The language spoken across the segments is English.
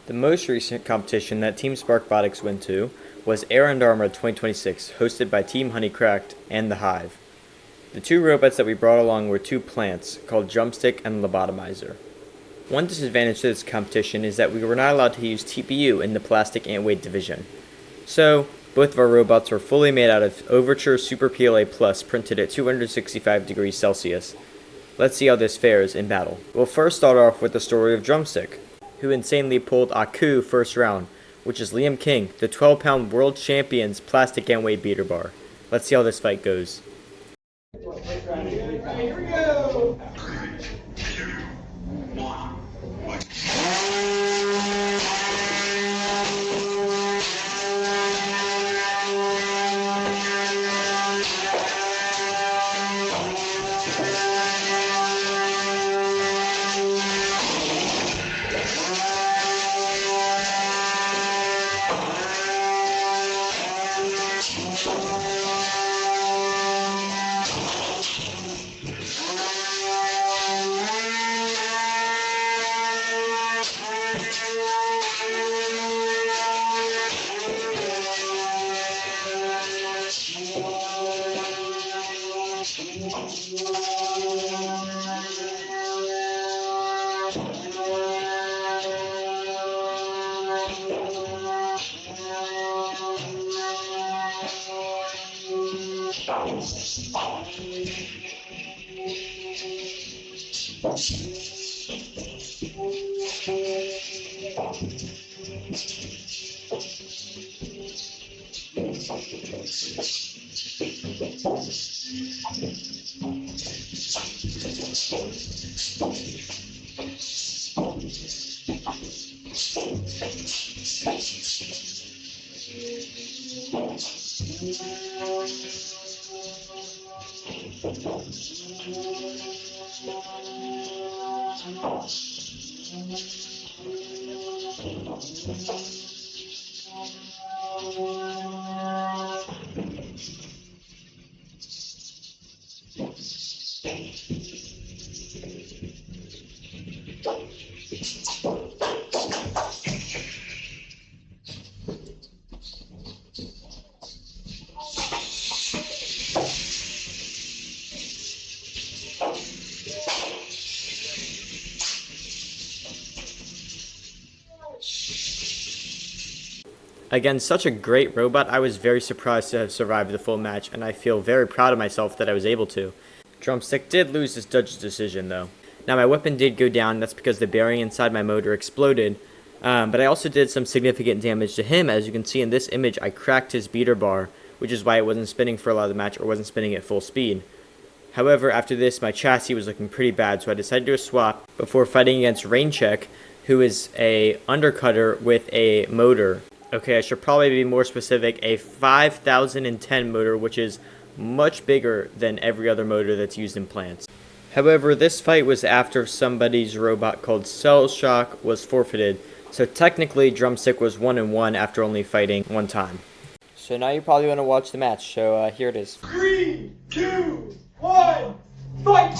The most recent competition that Team Sparkbotics went to was Air and Armor 2026, hosted by Team Honeycracked and The Hive. The two robots that we brought along were two plants, called Drumstick and Lobotomizer. One disadvantage to this competition is that we were not allowed to use TPU in the plastic ant-weight division. So, both of our robots were fully made out of Overture Super PLA Plus printed at 265 degrees Celsius. Let's see how this fares in battle. We'll first start off with the story of Drumstick, who insanely pulled Aku first round, which is Liam King, the 12-pound world champion's plastic ant-weight beater bar. Let's see how this fight goes. Here we go! Again, such a great robot, I was very surprised to have survived the full match, and I feel very proud of myself that I was able to. Drumstick did lose this judge's decision, though. Now, my weapon did go down, that's because the bearing inside my motor exploded, but I also did some significant damage to him. As you can see in this image, I cracked his beater bar, which is why it wasn't spinning for a lot of the match, or wasn't spinning at full speed. However, after this, my chassis was looking pretty bad, so I decided to do a swap before fighting against Raincheck, who is a undercutter with a motor. Okay, I should probably be more specific, a 5010 motor, which is much bigger than every other motor that's used in plants. However, this fight was after somebody's robot called Cell Shock was forfeited, so technically Drumstick was 1-1 after only fighting one time. So now you probably want to watch the match, so here it is. 3, 2, 1, fight!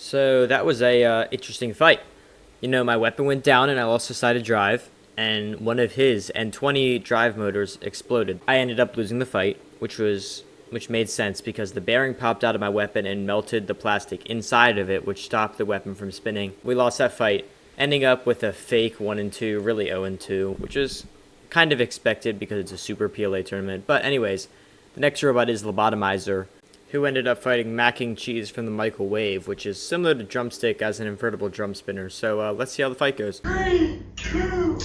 So that was a interesting fight. You know, my weapon went down and I lost the side of drive, and one of his N20 drive motors exploded. I ended up losing the fight, which made sense because the bearing popped out of my weapon and melted the plastic inside of it, which stopped the weapon from spinning. We lost that fight, ending up with a fake 1-2, really 0-2, which is kind of expected because it's a super PLA tournament. But anyways, the next robot is Lobotomizer, who ended up fighting Mac and Cheese from the microwave, which is similar to Drumstick as an invertible drum spinner. So let's see how the fight goes. 3, 2,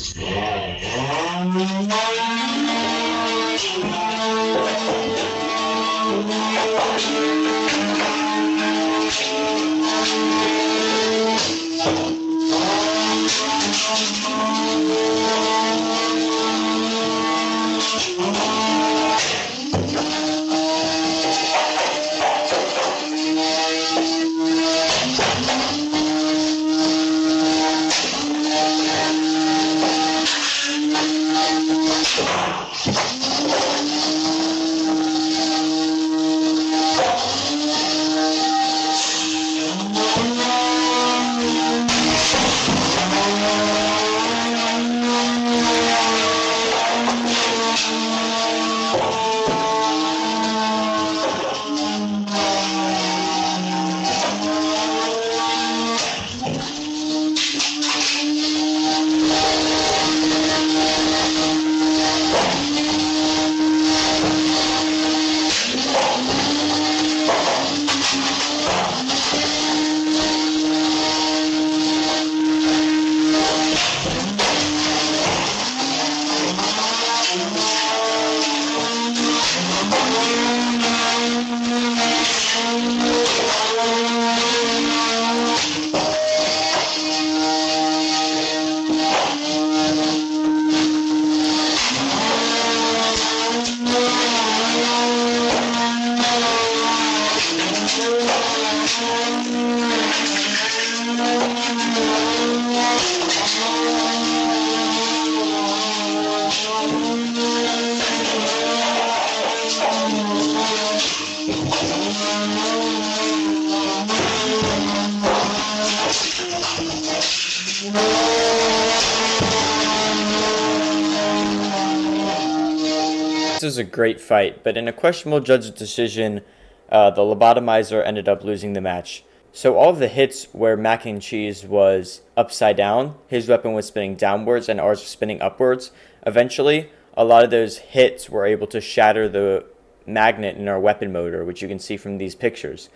This is a great fight, but in a questionable judge's decision, the Lobotomizer ended up losing the match. So all of the hits where Mac and Cheese was upside down, his weapon was spinning downwards and ours was spinning upwards. Eventually, a lot of those hits were able to shatter the magnet in our weapon motor, which you can see from these pictures.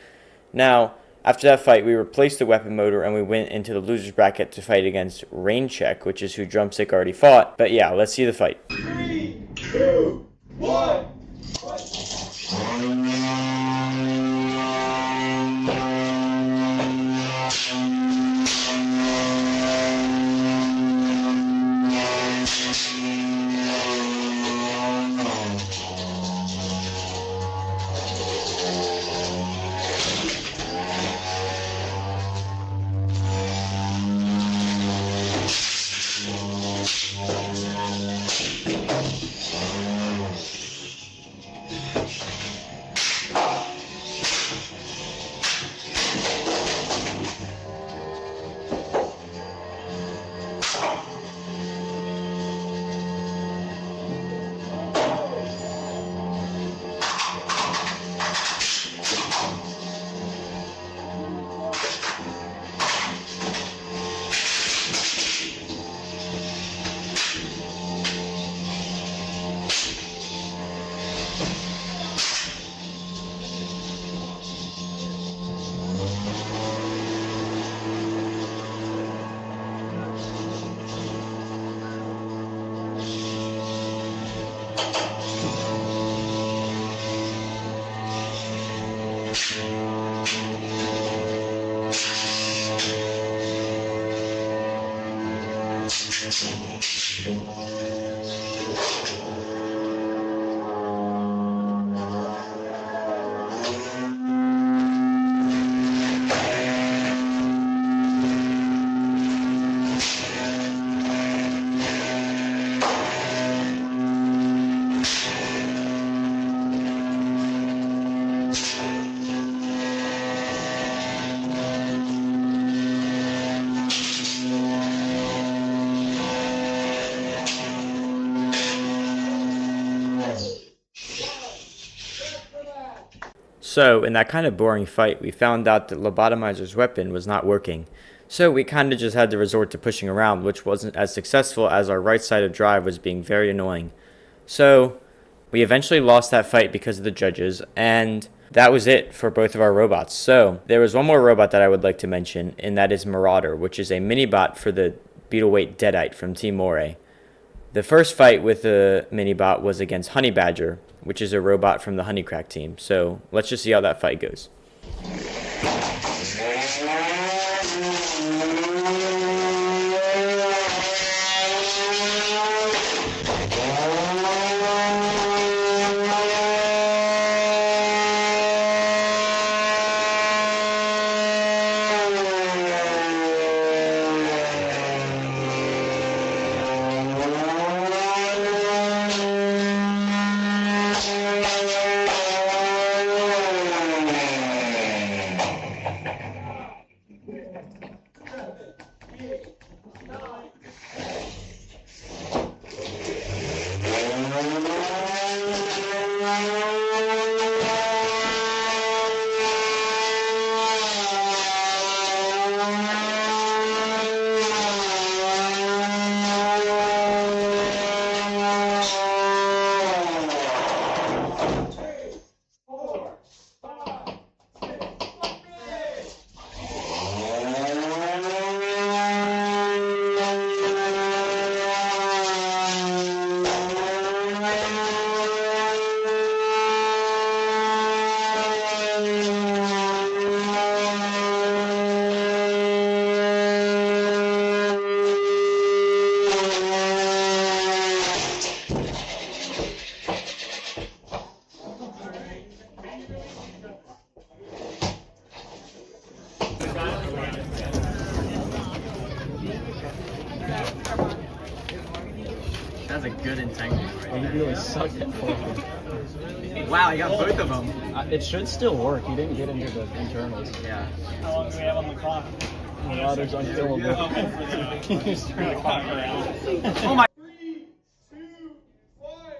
Now, after that fight, we replaced the weapon motor and we went into the loser's bracket to fight against Raincheck, which is who Drumstick already fought. But yeah, let's see the fight. 3, 2, 1, fight! So, in that kind of boring fight, we found out that Lobotomizer's weapon was not working. So, we kind of just had to resort to pushing around, which wasn't as successful as our right-sided drive was being very annoying. So, we eventually lost that fight because of the judges, and that was it for both of our robots. So, there was one more robot that I would like to mention, and that is Marauder, which is a mini-bot for the Beetleweight Deadite from Team Moray. The first fight with the mini-bot was against Honey Badger, which is a robot from the Honeycrack team. So let's just see how that fight goes. That's a good entanglement right You there. really sucked at forward. Wow, I got both of them. It should still work. You didn't get into the internals. Yeah. How long do we have on the clock? Marauder's unkillable. Just turn the clock around. Oh my. 3, 2, 1.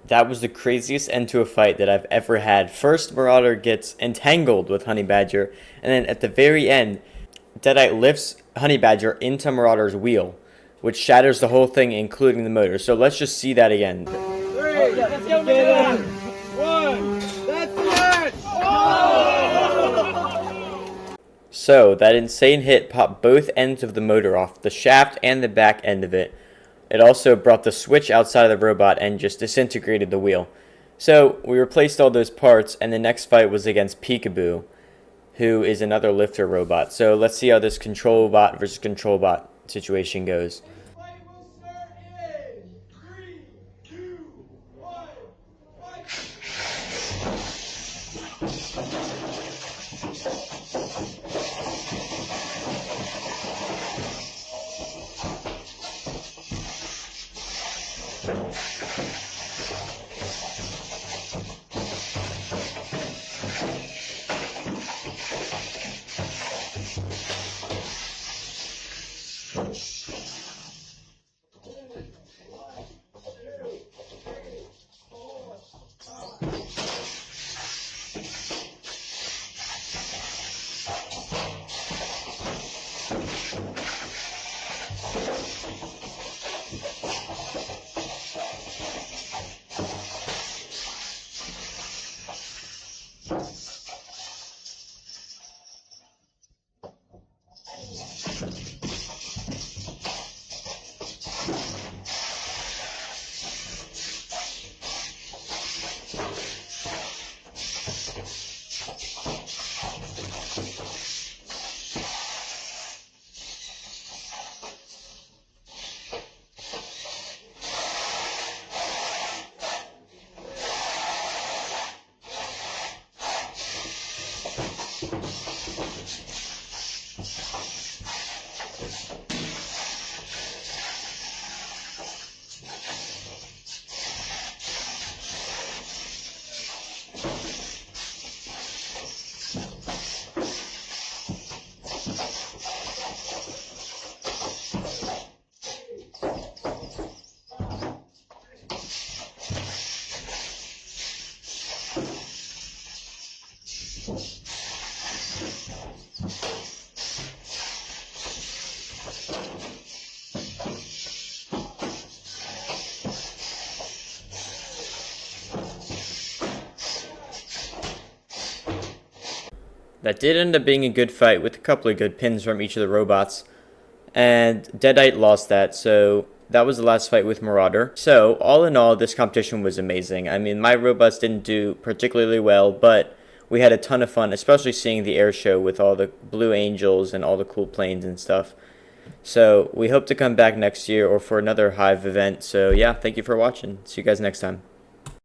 That was the craziest end to a fight that I've ever had. First, Marauder gets entangled with Honey Badger, and then at the very end, Deadite lifts Honey Badger into Marauder's wheel, which shatters the whole thing, including the motor. So let's just see that again. Let's go, man. 1. That's it. So, that insane hit popped both ends of the motor off, the shaft and the back end of it. It also brought the switch outside of the robot and just disintegrated the wheel. So, we replaced all those parts, and the next fight was against Peekaboo, who is another lifter robot. So, let's see how this control bot versus control bot situation goes. Fight will start in 3, 2, 1. Fight! That did end up being a good fight with a couple of good pins from each of the robots. And Deadite lost that, so that was the last fight with Marauder. So, all in all, this competition was amazing. I mean, my robots didn't do particularly well, but we had a ton of fun, especially seeing the air show with all the Blue Angels and all the cool planes and stuff. So, we hope to come back next year or for another Hive event. So, yeah, thank you for watching. See you guys next time.